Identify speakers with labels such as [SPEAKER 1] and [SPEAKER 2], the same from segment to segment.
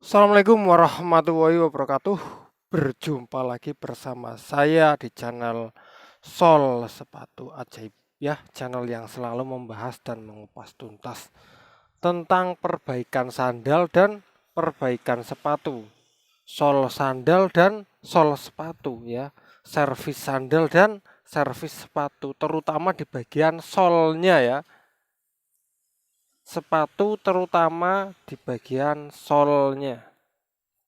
[SPEAKER 1] Assalamualaikum warahmatullahi wabarakatuh. Berjumpa lagi bersama saya di channel Sol Sepatu Ajaib ya, channel yang selalu membahas dan mengupas tuntas tentang perbaikan sandal dan perbaikan sepatu. Sol sandal dan sol sepatu ya, servis sandal dan servis sepatu, terutama di bagian solnya ya. Sepatu terutama di bagian solnya.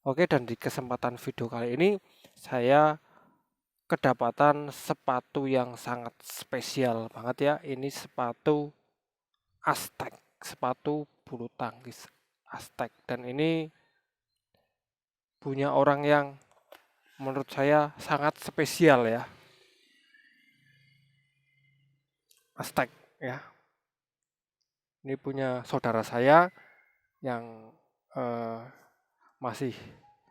[SPEAKER 1] Oke, dan di kesempatan video kali ini saya kedapatan sepatu yang sangat spesial banget ya. Ini sepatu Aztec, sepatu bulu tangkis Aztec, dan ini punya orang yang menurut saya sangat spesial ya. Aztec ya. Ini punya saudara saya yang eh, masih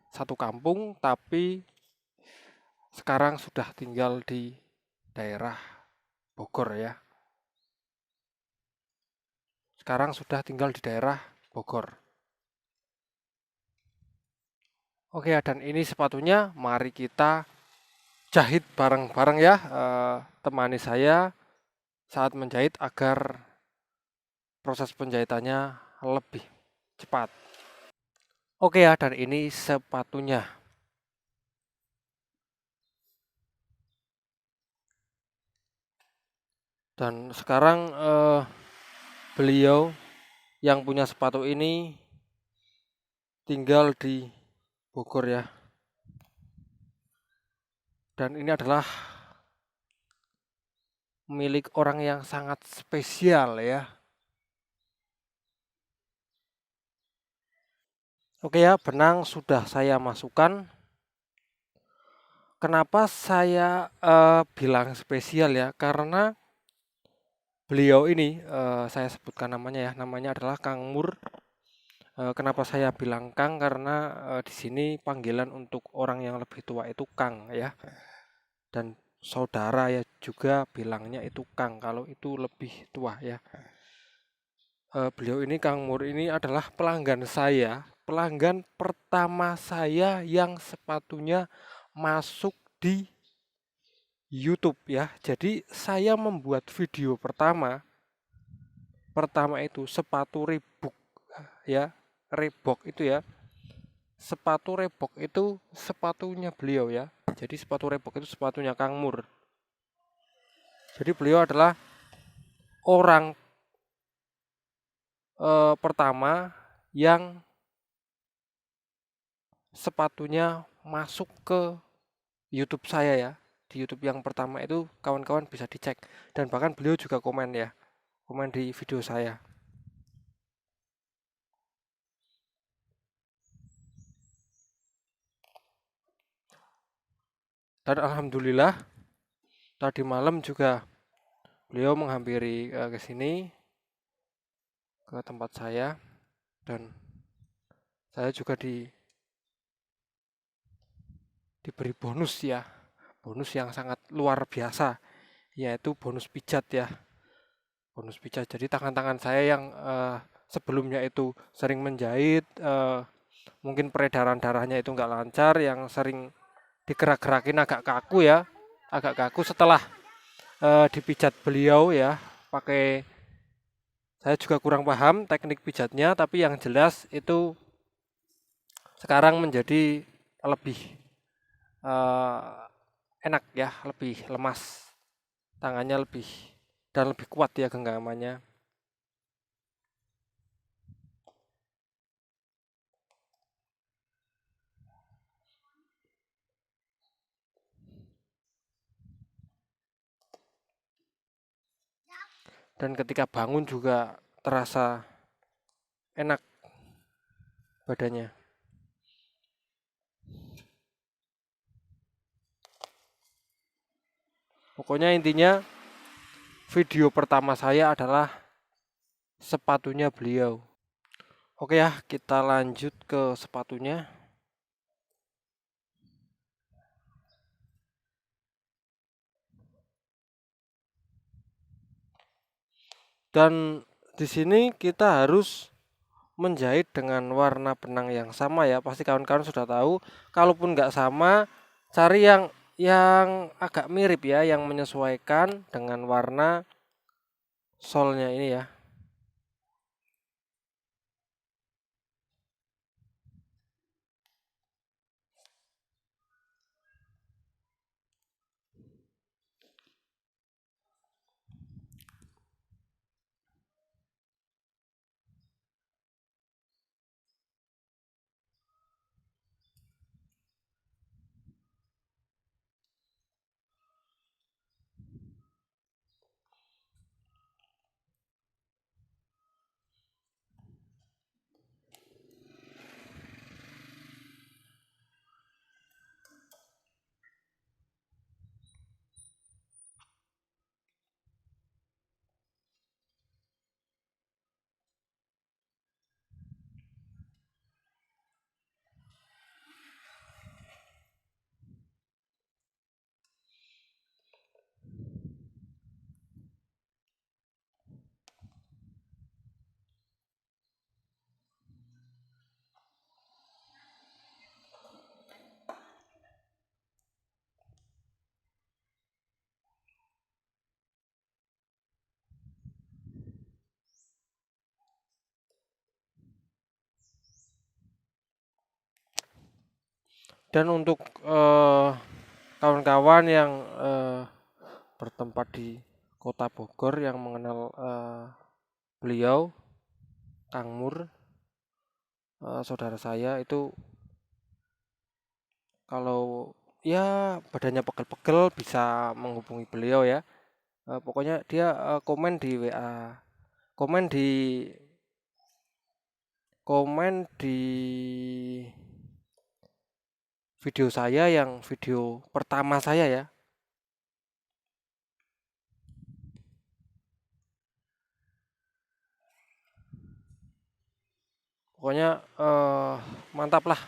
[SPEAKER 1] satu kampung tapi sekarang sudah tinggal di daerah Bogor ya. Sekarang sudah tinggal di daerah Bogor. Oke ya, dan ini sepatunya mari kita jahit bareng-bareng ya. Temani saya saat menjahit agar proses penjahitannya lebih cepat. Oke ya, dan ini sepatunya. Dan sekarang beliau yang punya sepatu ini tinggal di Bogor ya. Dan ini adalah milik orang yang sangat spesial ya. Oke ya, benang sudah saya masukkan. Kenapa saya bilang spesial ya? Karena beliau ini saya sebutkan namanya ya, namanya adalah Kang Mur. Kenapa saya bilang Kang? Karena di sini panggilan untuk orang yang lebih tua itu Kang ya, dan saudara ya juga bilangnya itu Kang kalau itu lebih tua ya. Beliau ini Kang Mur ini adalah pelanggan saya, pelanggan pertama saya yang sepatunya masuk di YouTube ya. Jadi saya membuat video pertama itu sepatu Reebok ya, Reebok itu ya. Sepatu Reebok itu sepatunya beliau ya. Jadi sepatu Reebok itu sepatunya Kang Mur. Jadi beliau adalah orang pertama yang sepatunya masuk ke YouTube saya ya. Di YouTube yang pertama itu kawan-kawan bisa dicek, dan bahkan beliau juga komen ya, komen di video saya. Dan alhamdulillah tadi malam juga beliau menghampiri ke sini, ke tempat saya, dan saya juga diberi bonus ya, bonus yang sangat luar biasa, yaitu bonus pijat ya, bonus pijat. Jadi tangan-tangan saya yang sebelumnya itu sering menjahit, mungkin peredaran darahnya itu nggak lancar, yang sering digerak-gerakin agak kaku ya, agak kaku setelah dipijat beliau ya, pakai, saya juga kurang paham teknik pijatnya, tapi yang jelas itu sekarang menjadi lebih uh, enak ya, lebih lemas, tangannya lebih dan lebih kuat ya genggamannya. Dan ketika bangun juga terasa enak badannya. Pokoknya intinya video pertama saya adalah sepatunya beliau. Oke ya, kita lanjut ke sepatunya. Dan di sini kita harus menjahit dengan warna benang yang sama ya, pasti kawan-kawan sudah tahu. Kalaupun nggak sama, cari yang agak mirip ya, yang menyesuaikan dengan warna solnya ini ya. Dan untuk kawan-kawan yang bertempat di Kota Bogor yang mengenal beliau, Kang Mur, saudara saya itu, kalau ya badannya pegel-pegel bisa menghubungi beliau ya. Pokoknya dia komen di WA, komen di komen di video saya yang video pertama saya ya. Pokoknya mantap lah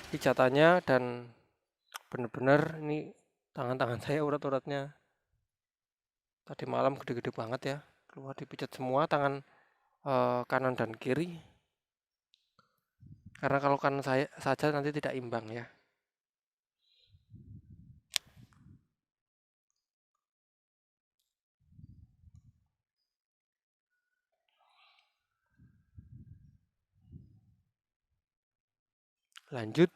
[SPEAKER 1] pijatannya, dan bener-bener ini tangan-tangan saya urat-uratnya tadi malam gede-gede banget ya, keluar dipijat semua tangan kanan dan kiri, karena kalau kanan saya saja nanti tidak imbang ya. Lanjut.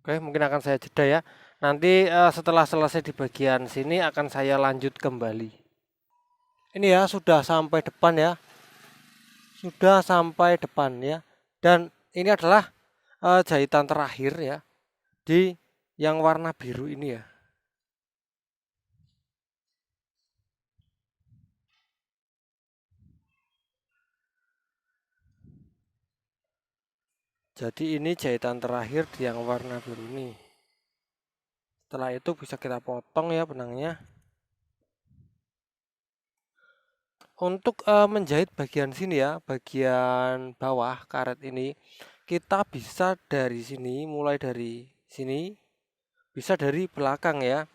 [SPEAKER 1] Oke, mungkin akan saya jeda ya. Nanti setelah selesai di bagian sini akan saya lanjut kembali. Ini ya sudah sampai depan ya. Sudah sampai depan ya. Dan ini adalah jahitan terakhir ya di yang warna biru ini ya. Jadi ini jahitan terakhir di yang warna biru ini. Setelah itu bisa kita potong ya benangnya. Untuk menjahit bagian sini ya, bagian bawah karet ini, kita bisa dari sini, mulai dari sini, bisa dari belakang ya.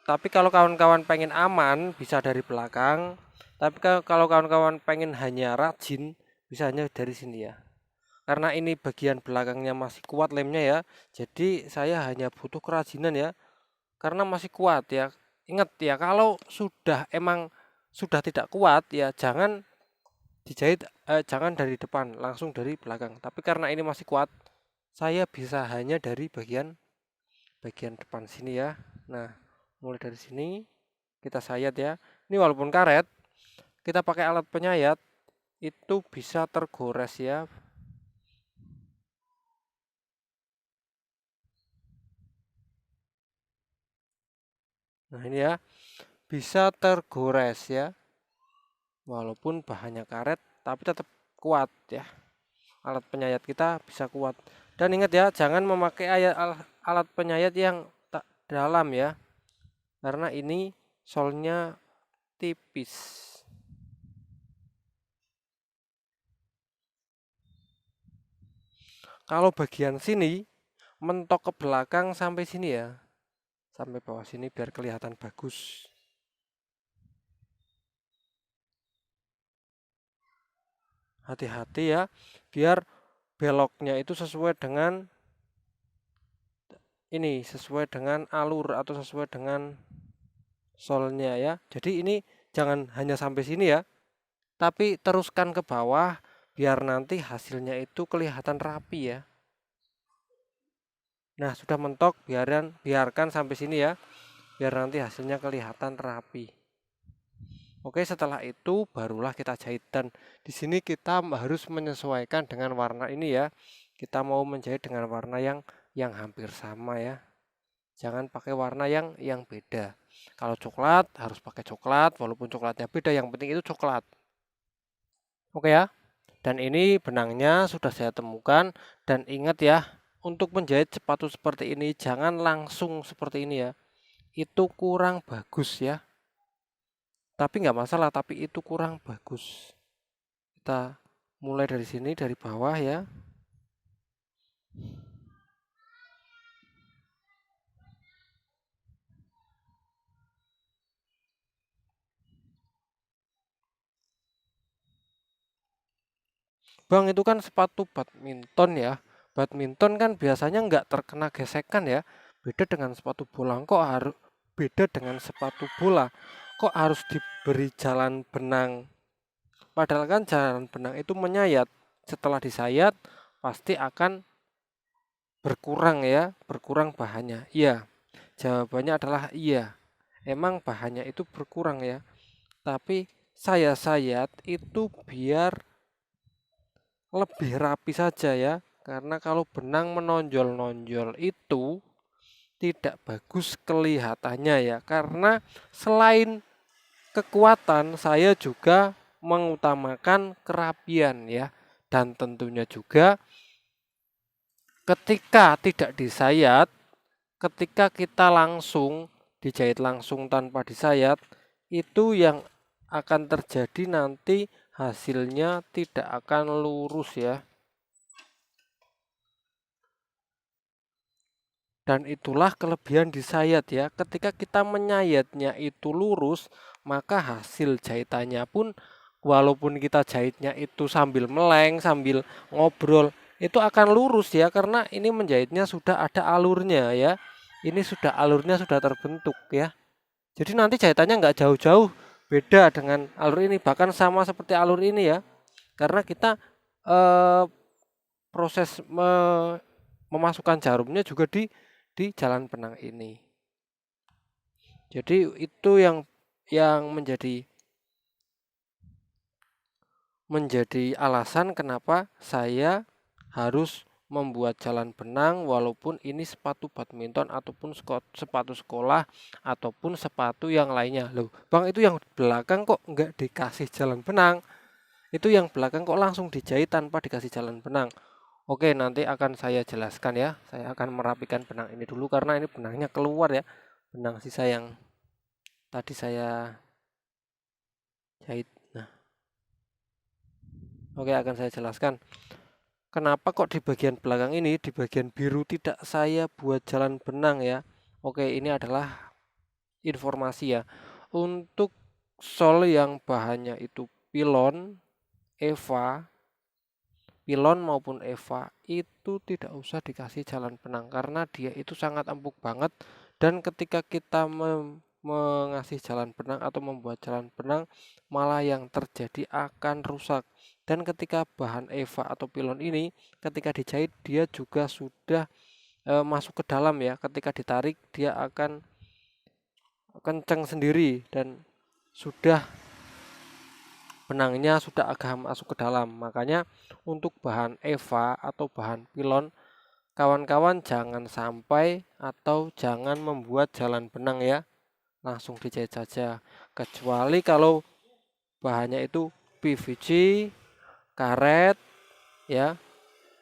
[SPEAKER 1] Tapi kalau kawan-kawan pengen aman, bisa dari belakang. Tapi kalau kawan-kawan pengen hanya rajin, bisa hanya dari sini ya. karena ini bagian belakangnya masih kuat lemnya ya, jadi saya hanya butuh kerajinan ya, karena masih kuat ya. Ingat ya, kalau sudah tidak kuat ya jangan dijahit, jangan dari depan, langsung dari belakang. Tapi karena ini masih kuat, saya bisa hanya dari bagian depan sini ya. Nah, mulai dari sini kita sayat ya. Ini walaupun karet, kita pakai alat penyayat itu bisa tergores ya. Nah, ini ya, bisa tergores ya. Walaupun bahannya karet, tapi tetap kuat ya. Alat penyayat kita bisa kuat. Dan ingat ya, jangan memakai alat penyayat yang tak dalam ya. Karena ini solnya tipis. Kalau bagian sini mentok ke belakang sampai sini ya. Sampai bawah sini biar kelihatan bagus. Hati-hati ya, biar beloknya itu sesuai dengan ini, sesuai dengan alur atau sesuai dengan solnya ya. Jadi ini jangan hanya sampai sini ya, tapi teruskan ke bawah biar nanti hasilnya itu kelihatan rapi ya. Nah, sudah mentok, biarkan sampai sini ya, biar nanti hasilnya kelihatan rapi. Oke, setelah itu barulah kita jahit, dan di sini kita harus menyesuaikan dengan warna ini ya. Kita mau menjahit dengan warna yang hampir sama ya. Jangan pakai warna yang beda. Kalau coklat harus pakai coklat, walaupun coklatnya beda, yang penting itu coklat. Oke ya. Dan ini benangnya sudah saya temukan, dan ingat ya, untuk menjahit sepatu seperti ini jangan langsung seperti ini ya. Itu kurang bagus ya. Tapi nggak masalah, tapi itu kurang bagus. Kita mulai dari sini, dari bawah ya. Bang, itu kan sepatu badminton ya. Badminton kan biasanya nggak terkena gesekan ya. Beda dengan sepatu bola. Beda dengan sepatu bola? Kok harus diberi jalan benang? Padahal kan jalan benang itu menyayat. Setelah disayat pasti akan berkurang ya, berkurang bahannya. Iya, jawabannya adalah iya. Emang bahannya itu berkurang ya. Tapi saya sayat itu biar lebih rapi saja ya, karena kalau benang menonjol-nonjol itu tidak bagus kelihatannya ya, karena selain kekuatan saya juga mengutamakan kerapian ya, dan tentunya juga ketika tidak disayat, ketika kita langsung dijahit langsung tanpa disayat, itu yang akan terjadi nanti hasilnya tidak akan lurus ya. Dan itulah kelebihan disayat ya. Ketika kita menyayatnya itu lurus, maka hasil jahitannya pun walaupun kita jahitnya itu sambil meleng, sambil ngobrol, itu akan lurus ya, karena ini menjahitnya sudah ada alurnya ya. Ini sudah alurnya sudah terbentuk ya. Jadi nanti jahitannya nggak jauh-jauh beda dengan alur ini, bahkan sama seperti alur ini ya. Karena kita eh, proses memasukkan jarumnya juga di jalan benang ini. Jadi itu yang menjadi alasan kenapa saya harus membuat jalan benang walaupun ini sepatu badminton ataupun sepatu sekolah ataupun sepatu yang lainnya. Loh, Bang, itu yang belakang kok nggak dikasih jalan benang? Itu yang belakang kok langsung dijahit tanpa dikasih jalan benang? Oke, nanti akan saya jelaskan ya. Saya akan merapikan benang ini dulu karena ini benangnya keluar ya. Benang sisa yang tadi saya jahit. Nah, oke, akan saya jelaskan. Kenapa kok di bagian belakang ini, di bagian biru tidak saya buat jalan benang ya? Oke, ini adalah informasi ya. Untuk sol yang bahannya itu pilon, Eva, pilon maupun eva itu tidak usah dikasih jalan benang karena dia itu sangat empuk banget, dan ketika kita mengasih jalan benang atau membuat jalan benang malah yang terjadi akan rusak. Dan ketika bahan eva atau pilon ini ketika dijahit dia juga sudah masuk ke dalam ya, ketika ditarik dia akan kenceng sendiri dan sudah benangnya sudah agak masuk ke dalam. Makanya untuk bahan eva atau bahan pilon, kawan-kawan jangan sampai atau jangan membuat jalan benang ya, langsung dijahit saja. Kecuali kalau bahannya itu PVC, karet ya,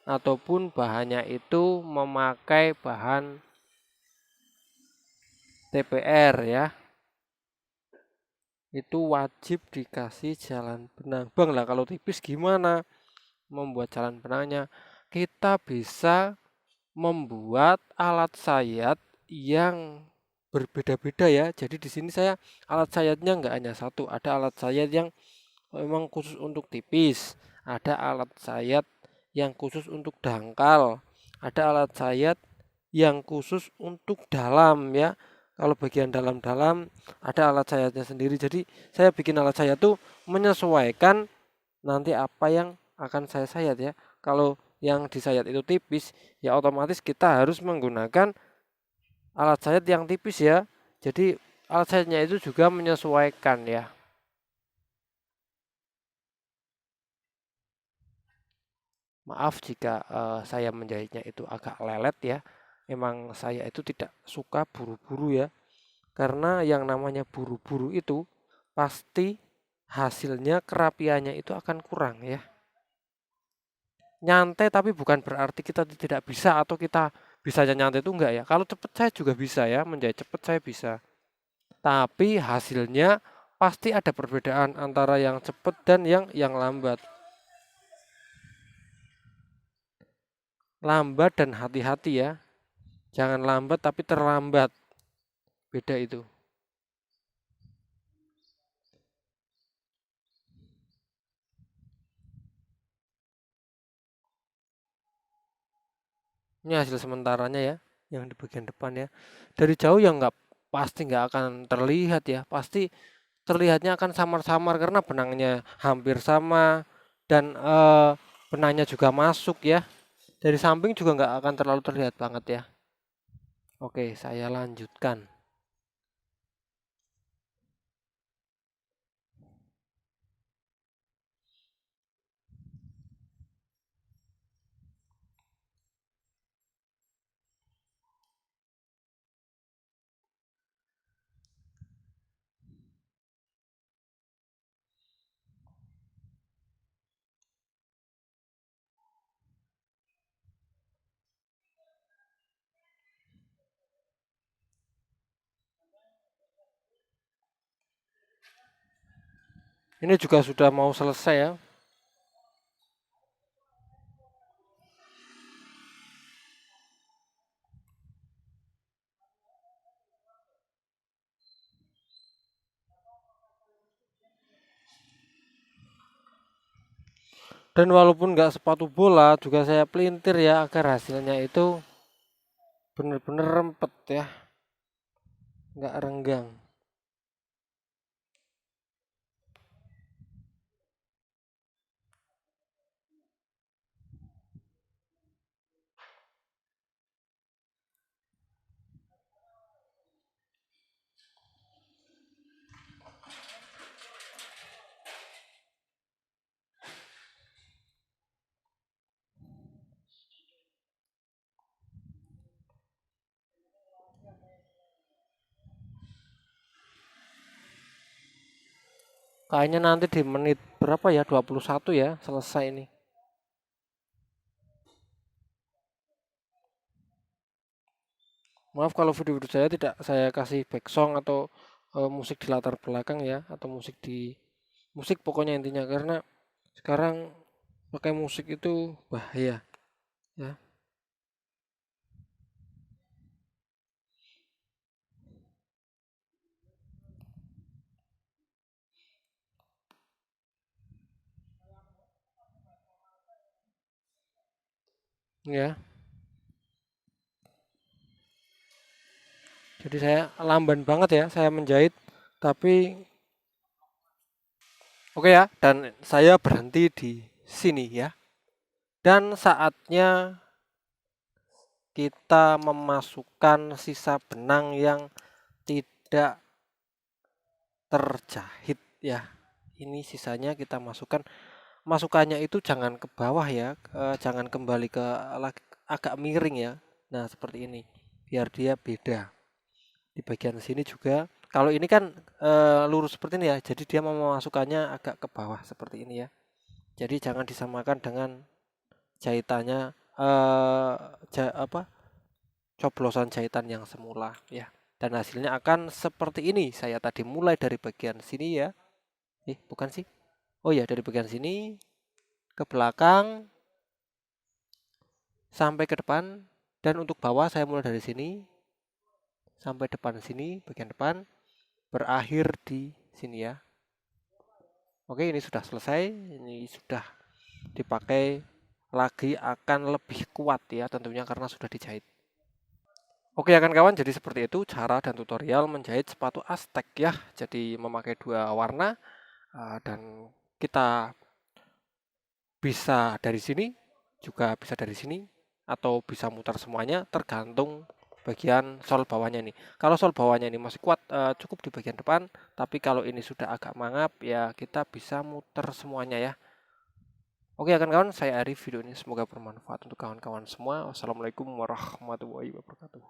[SPEAKER 1] ataupun bahannya itu memakai bahan TPR ya, itu wajib dikasih jalan benang. Bang lah kalau tipis gimana membuat jalan benangnya? Kita bisa membuat alat sayat yang berbeda-beda ya. Jadi di sini saya alat sayatnya nggak hanya satu, ada alat sayat yang memang khusus untuk tipis, ada alat sayat yang khusus untuk dangkal, ada alat sayat yang khusus untuk dalam ya. Kalau bagian dalam-dalam ada alat sayatnya sendiri. Jadi saya bikin alat sayat tuh menyesuaikan nanti apa yang akan saya sayat ya. Kalau yang disayat itu tipis, ya otomatis kita harus menggunakan alat sayat yang tipis ya. Jadi alat sayatnya itu juga menyesuaikan ya. Maaf jika saya menjahitnya itu agak lelet ya. Emang saya itu tidak suka buru-buru ya. Karena yang namanya buru-buru itu pasti hasilnya kerapiannya itu akan kurang ya. Nyantai tapi bukan berarti kita tidak bisa atau kita bisanya nyantai itu enggak ya. Kalau cepet saya juga bisa ya, menjahit cepet saya bisa. Tapi hasilnya pasti ada perbedaan antara yang cepet dan yang lambat. Lambat dan hati-hati ya. Jangan lambat tapi terlambat. Beda itu. Ini hasil sementaranya ya, yang di bagian depan ya. Dari jauh ya nggak akan terlihat ya. Pasti terlihatnya akan samar-samar karena benangnya hampir sama dan benangnya juga masuk ya. Dari samping juga nggak akan terlalu terlihat banget ya. Oke, saya lanjutkan. Ini juga sudah mau selesai ya. Dan walaupun nggak sepatu bola juga saya pelintir ya agar hasilnya itu benar-benar rempet ya, nggak renggang. Kayaknya nanti di menit berapa ya? 21 ya selesai ini. Maaf kalau video-video saya tidak saya kasih back song atau musik di latar belakang ya, atau musik pokoknya intinya, karena sekarang pakai musik itu bahaya ya. ya. Jadi saya lamban banget ya saya menjahit, tapi oke ya, dan saya berhenti di sini ya. Dan saatnya kita memasukkan sisa benang yang tidak terjahit ya. Ini sisanya kita masukkan. Masukannya itu jangan ke bawah ya, jangan kembali ke agak miring ya. Nah, seperti ini. Biar dia beda. Di bagian sini juga. Kalau ini kan lurus seperti ini ya. Jadi dia mau memasukkannya agak ke bawah seperti ini ya. Jadi jangan disamakan dengan jahitannya apa? Coblosan jahitan yang semula ya. Dan hasilnya akan seperti ini. Saya tadi mulai dari bagian sini ya. Bukan sih. Oh ya, dari bagian sini ke belakang sampai ke depan, dan untuk bawah saya mulai dari sini sampai depan sini, bagian depan berakhir di sini ya. Oke, ini sudah selesai, ini sudah dipakai lagi akan lebih kuat ya tentunya karena sudah dijahit. Oke ya kan kawan, jadi seperti itu cara dan tutorial menjahit sepatu Aztec ya. Jadi memakai dua warna dan kita bisa dari sini, juga bisa dari sini, atau bisa mutar semuanya tergantung bagian sol bawahnya nih. Kalau sol bawahnya ini masih kuat, cukup di bagian depan, tapi kalau ini sudah agak mangap ya kita bisa muter semuanya ya. Oke ya kan kawan, saya Arif, video ini semoga bermanfaat untuk kawan-kawan semua. Wassalamualaikum warahmatullahi wabarakatuh.